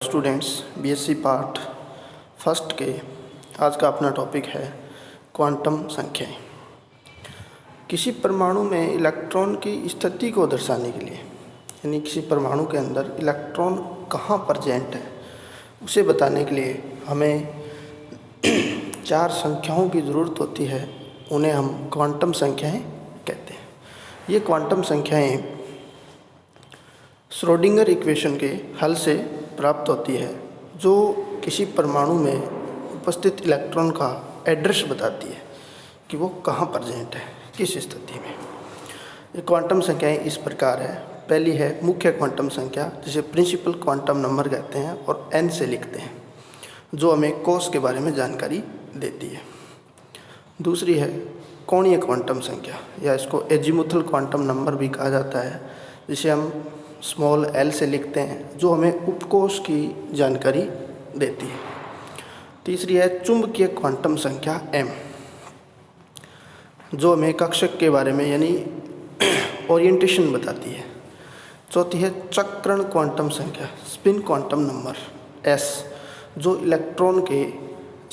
Students BSc part first के आज का अपना टॉपिक है क्वांटम संख्याएं। किसी परमाणु में इलेक्ट्रॉन की स्थिति को दर्शाने के लिए, यानी किसी परमाणु के अंदर इलेक्ट्रॉन कहाँ प्रेजेंट है उसे बताने के लिए हमें चार संख्याओं की ज़रूरत होती है। उन्हें हम क्वांटम संख्याएं कहते हैं। ये क्वांटम संख्याएं श्रोडिंगर इक्वेशन के हल से प्राप्त होती है, जो किसी परमाणु में उपस्थित इलेक्ट्रॉन का एड्रेस बताती है कि वो कहाँ प्रेजेंट है, किस स्थिति में। ये क्वांटम संख्याएं इस प्रकार है। पहली है मुख्य क्वांटम संख्या, जिसे प्रिंसिपल क्वांटम नंबर कहते हैं और n से लिखते हैं, जो हमें कोस के बारे में जानकारी देती है। दूसरी है कोणीय क्वांटम संख्या, या इसको एजीमुथल क्वांटम नंबर भी कहा जाता है, जिसे हम स्मॉल l से लिखते हैं, जो हमें उपकोष की जानकारी देती है। तीसरी है चुंबकीय क्वांटम संख्या m, जो हमें कक्षक के बारे में यानी ओरिएंटेशन बताती है। चौथी है चक्रण क्वांटम संख्या, स्पिन क्वांटम नंबर s, जो इलेक्ट्रॉन के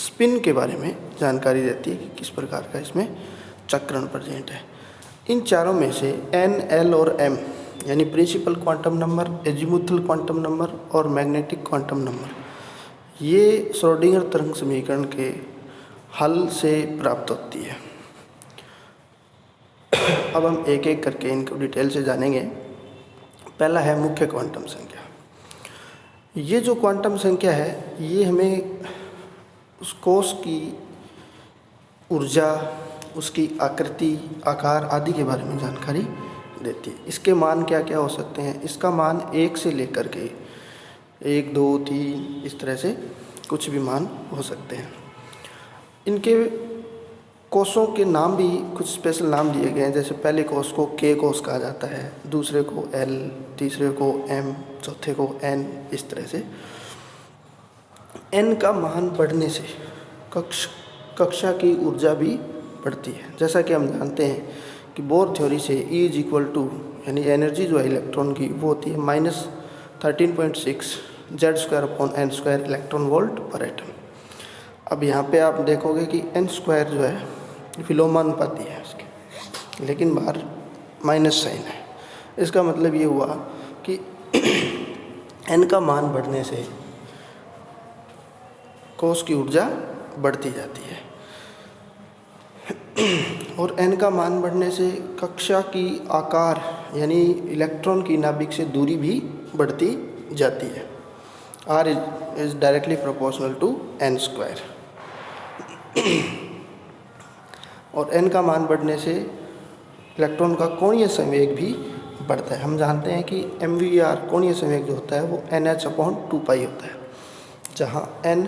स्पिन के बारे में जानकारी देती है कि किस प्रकार का इसमें चक्रण प्रेजेंट है। इन चारों में से n, l और m यानी principal quantum number, azimuthal quantum number और मैग्नेटिक क्वांटम नंबर, ये श्रोडिंगर तरंग समीकरण के हल से प्राप्त होती है। अब हम एक एक करके इनको डिटेल से जानेंगे। पहला है मुख्य क्वांटम संख्या। ये जो क्वांटम संख्या है, ये हमें उस कोष की ऊर्जा, उसकी आकृति, आकार आदि के बारे में जानकारी देती है। इसके मान क्या क्या हो सकते हैं? इसका मान 1 से लेकर के 1, 2, 3 इस तरह से कुछ भी मान हो सकते हैं। इनके कोषों के नाम भी कुछ स्पेशल नाम दिए गए हैं। जैसे पहले कोष को K कोष कहा जाता है, दूसरे को L, तीसरे को M, चौथे को N, इस तरह से। N का मान बढ़ने से कक्षा की ऊर्जा भी बढ़ती है। जैसा कि हम जानते हैं कि बोर थ्योरी से E इज इक्वल टू, यानी एनर्जी जो है इलेक्ट्रॉन की, वो होती है -13.6 Z²/n² इलेक्ट्रॉन वोल्ट पर एटम। अब यहाँ पे आप देखोगे कि n² जो है विलोमानुपाती है उसके, लेकिन बाहर माइनस साइन है। इसका मतलब ये हुआ कि n का मान बढ़ने से कोष की ऊर्जा बढ़ती जाती है और n का मान बढ़ने से कक्षा की आकार यानी इलेक्ट्रॉन की नाभिक से दूरी भी बढ़ती जाती है। R is directly proportional to n²। और n का मान बढ़ने से इलेक्ट्रॉन का कोणीय संवेग भी बढ़ता है। हम जानते हैं कि MVR कोणीय संवेग जो होता है वो NH/2π होता है, जहाँ n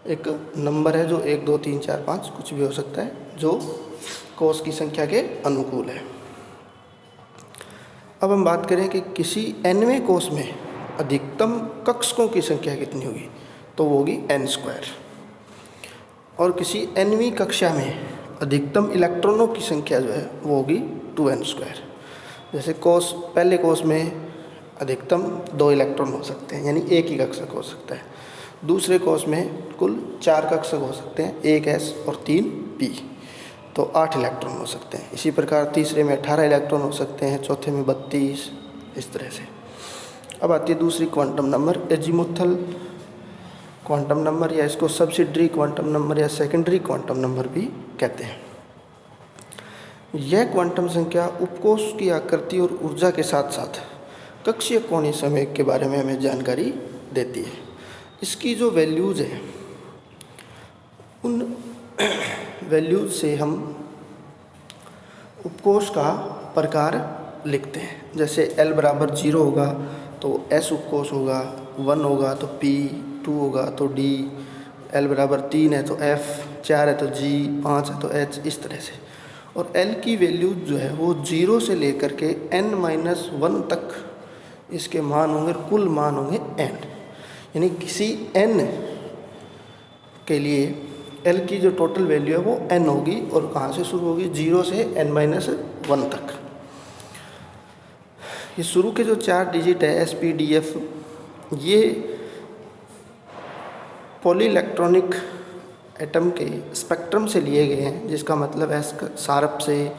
एक नंबर है जो 1, 2, 3, 4, 5 कुछ भी हो सकता है, जो कोष की संख्या के अनुकूल है। अब हम बात करें कि किसी nवें कोष में अधिकतम कक्षकों की संख्या कितनी होगी, तो वो होगी n²। और किसी nवीं कक्षा में अधिकतम इलेक्ट्रॉनों की संख्या जो है वो होगी 2n²। जैसे पहले कोष में अधिकतम 2 इलेक्ट्रॉन हो सकते हैं, यानी एक ही कक्षक हो सकता है। दूसरे कोष में कुल 4 कक्षक हो सकते हैं, 1s और 3p, तो 8 इलेक्ट्रॉन हो सकते हैं। इसी प्रकार तीसरे में 18 इलेक्ट्रॉन हो सकते हैं, चौथे में 32, इस तरह से। अब आती है दूसरी quantum number, azimuthal quantum number, या इसको सब्सिडरी क्वांटम नंबर या सेकेंडरी क्वांटम नंबर भी कहते हैं। यह क्वांटम संख्या उपकोष की आकृति और ऊर्जा के साथ साथ कक्षीय कोणीय संवेग के बारे में हमें जानकारी देती है। इसकी जो वैल्यूज़ है, उन वैल्यूज़ से हम उपकोष का प्रकार लिखते हैं। जैसे L बराबर 0 होगा तो S उपकोष होगा, 1 होगा तो P, 2 होगा तो D, L बराबर 3 है तो F, 4 है तो G, 5 है तो H, इस तरह से। और L की वैल्यू जो है वो 0 से लेकर के n-1 तक इसके मान होंगे, कुल मान होंगे n। यानी किसी n के लिए L की जो टोटल वैल्यू है वो n होगी, और कहाँ से शुरू होगी, 0 से n-1 तक। ये शुरू के जो 4 डिजिट है SP DF, ये पॉली इलेक्ट्रॉनिक एटम के स्पेक्ट्रम से लिए गए हैं, जिसका मतलब है सारप से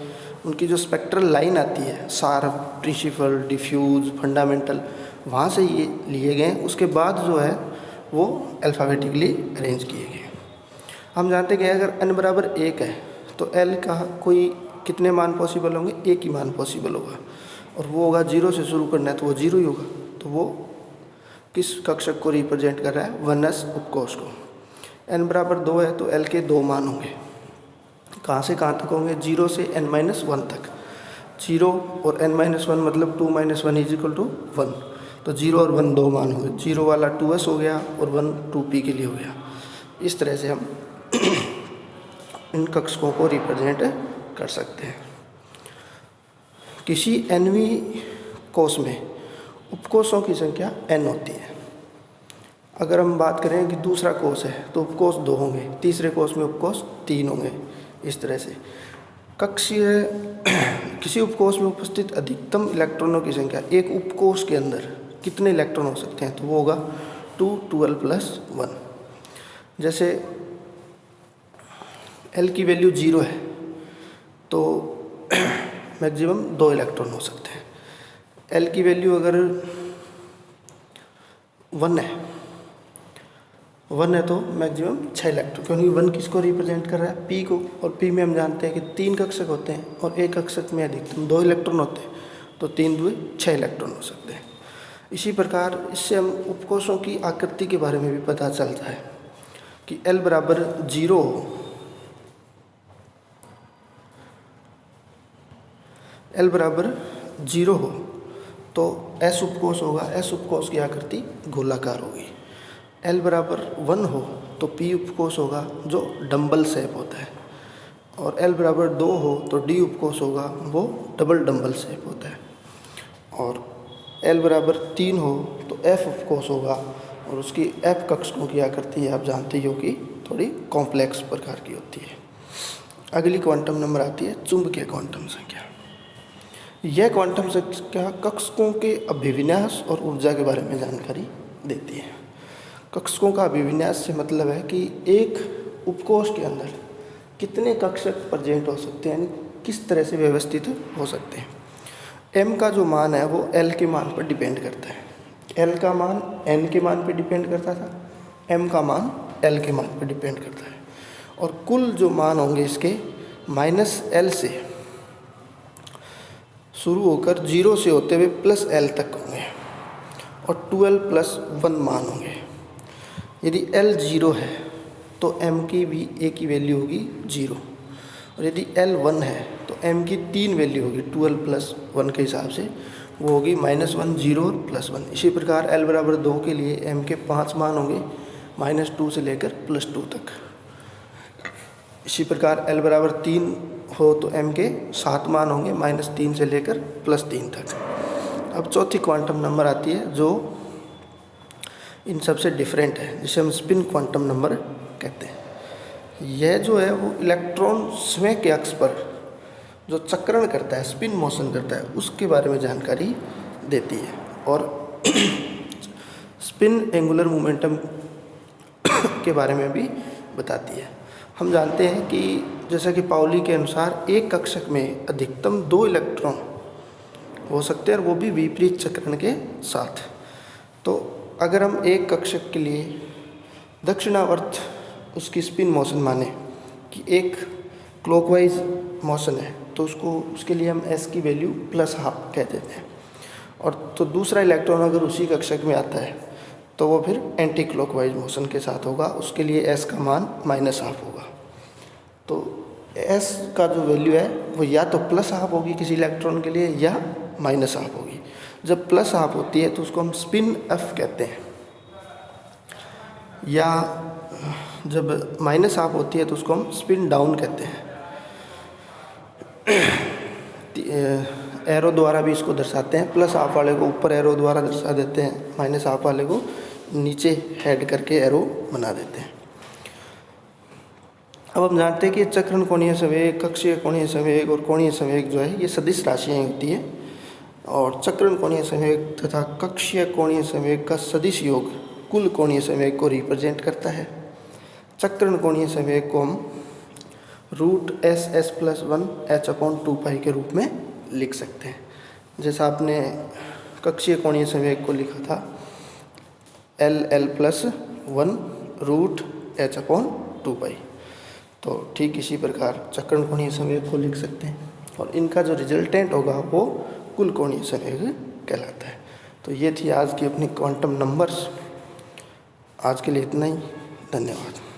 उनकी जो स्पेक्ट्रल लाइन आती है, सारप, प्रिंसिपल, डिफ्यूज, फंडामेंटल, वहाँ से ये लिए गए हैं। उसके बाद जो है वो अल्फ़ाबेटिकली अरेंज किए गए। हम जानते हैं कि अगर n बराबर 1 है तो l का कोई कितने मान पॉसिबल होंगे, एक ही मान पॉसिबल होगा, और वो होगा 0 से शुरू करना है तो वो 0 ही होगा। तो वो किस कक्षक को रिप्रेजेंट कर रहा है, 1s उपकोष को। n बराबर 2 है तो l के 2 मान होंगे, कहाँ से कहाँ तक होंगे, 0 से n-1 तक। 0 और n-1 मतलब 2 - 1 = 1, तो 0 और 1 2 मान होंगे। 0 वाला 2s हो गया और 1 2p के लिए हो गया। इस तरह से हम इन कक्षकों को रिप्रेजेंट कर सकते हैं। किसी nवीं कोष में उपकोषों की संख्या n होती है। अगर हम बात करें कि दूसरा कोष है तो उपकोष 2 होंगे, तीसरे कोष में उपकोष 3 होंगे। इस तरह से कक्षीय किसी उपकोष में उपस्थित अधिकतम इलेक्ट्रॉनों की संख्या एक उपकोष के अंदर कितने इलेक्ट्रॉन हो सकते हैं, तो वो होगा 2 12 + 1। जैसे L की वैल्यू 0 है तो मैक्सिमम 2 इलेक्ट्रॉन हो सकते हैं। L की वैल्यू अगर 1 है तो मैक्सिमम 6 इलेक्ट्रॉन, क्योंकि 1 किसको रिप्रेजेंट कर रहा है, P को, और P में हम जानते हैं कि 3 कक्षक होते हैं और एक कक्षक में अधिकतम 2 इलेक्ट्रॉन होते हैं, तो 3 × 2 = 6 इलेक्ट्रॉन हो सकते हैं। इसी प्रकार इससे हम उपकोषों की आकृति के बारे में भी पता चलता है कि L बराबर 0 हो, L बराबर 0 हो तो S उपकोष होगा, S उपकोष की आकृति गोलाकार होगी। L बराबर 1 हो तो P उपकोष होगा जो डंबल शेप होता है, और L बराबर 2 हो तो D उपकोष होगा वो डबल डंबल शेप होता है, और L बराबर 3 हो तो F उपकोष होगा और उसकी F कक्षकों की आकृति आप जानते हो कि थोड़ी कॉम्प्लेक्स प्रकार की होती है। अगली क्वांटम नंबर आती है चुंबकीय क्वांटम संख्या। यह क्वांटम संख्या कक्षकों के अभिविन्यास और ऊर्जा के बारे में जानकारी देती है। कक्षकों का अभिविन्यास से मतलब है कि एक उपकोष के अंदर कितने कक्षक प्रेजेंट हो सकते हैं, यानी किस तरह से व्यवस्थित हो सकते हैं। m का जो मान है वो l के मान पर डिपेंड करता है। l का मान n के मान पर डिपेंड करता था, m का मान l के मान पर डिपेंड करता है, और कुल जो मान होंगे इसके -l से शुरू होकर 0 से होते हुए +l तक होंगे, और 12 + 1 मान होंगे। यदि L 0 है तो M की भी A की वैल्यू होगी 0, और यदि L 1 है तो M की 3 वैल्यू होगी 12 + 1 के हिसाब से, वो होगी -1 0 और +1। इसी प्रकार L बराबर 2 के लिए M के 5 मान होंगे -2 से लेकर +2 तक। इसी प्रकार L बराबर 3 हो तो M के 7 मान होंगे -3 से लेकर +3 तक। अब चौथी क्वांटम नंबर आती है जो इन सबसे डिफरेंट है, जिसे हम स्पिन क्वांटम नंबर कहते हैं। यह जो है वो इलेक्ट्रॉन स्वयं के अक्ष पर जो चक्रण करता है, स्पिन मोशन करता है, उसके बारे में जानकारी देती है, और स्पिन एंगुलर मोमेंटम के बारे में भी बताती है। हम जानते हैं कि जैसा कि पाउली के अनुसार एक कक्षक में अधिकतम 2 इलेक्ट्रॉन हो सकते हैं, और वो भी विपरीत चक्रण के साथ। तो अगर हम एक कक्षक के लिए दक्षिणावर्त उसकी स्पिन मोशन माने कि एक क्लॉकवाइज मोशन है, तो उसके लिए हम s की वैल्यू +½ कह देते हैं, और तो दूसरा इलेक्ट्रॉन अगर उसी कक्षक में आता है तो वो फिर एंटी क्लॉकवाइज मोशन के साथ होगा, उसके लिए s का मान -½ होगा। तो s का जो वैल्यू है वो या तो +½ होगी किसी इलेक्ट्रॉन के लिए या -½ होगी। जब +½ होती है तो उसको हम स्पिन f कहते हैं, या जब -½ होती है तो उसको हम स्पिन डाउन कहते हैं। एरो द्वारा भी इसको दर्शाते हैं, +½ वाले को ऊपर एरो द्वारा दर्शा देते हैं, -½ वाले को नीचे हेड करके एरो बना देते हैं। अब हम जानते हैं कि चक्रण कोणीय संवेग, कक्षीय कोणीय संवेग और कोणीय संवेग जो है ये सदिश राशियाँ होती हैं, और चक्रण कोणीय संवेग तथा कक्षीय कोणीय संवेग का सदिश योग कुल कोणीय संवेग को रिप्रेजेंट करता है। चक्रण कोणीय संवेग को हम √SS+1h/2π के रूप में लिख सकते हैं। जैसा आपने कक्षीय कोणीय संवेग को लिखा था LL+1 √h/2π, तो ठीक इसी प्रकार चक्रण कोणीय संवेग को लिख सकते हैं और इनका जो रिजल्टेंट होगा वो कुल कोणीय संवेग कहलाता है। तो ये थी आज की अपनी क्वांटम नंबर्स। आज के लिए इतना ही, धन्यवाद।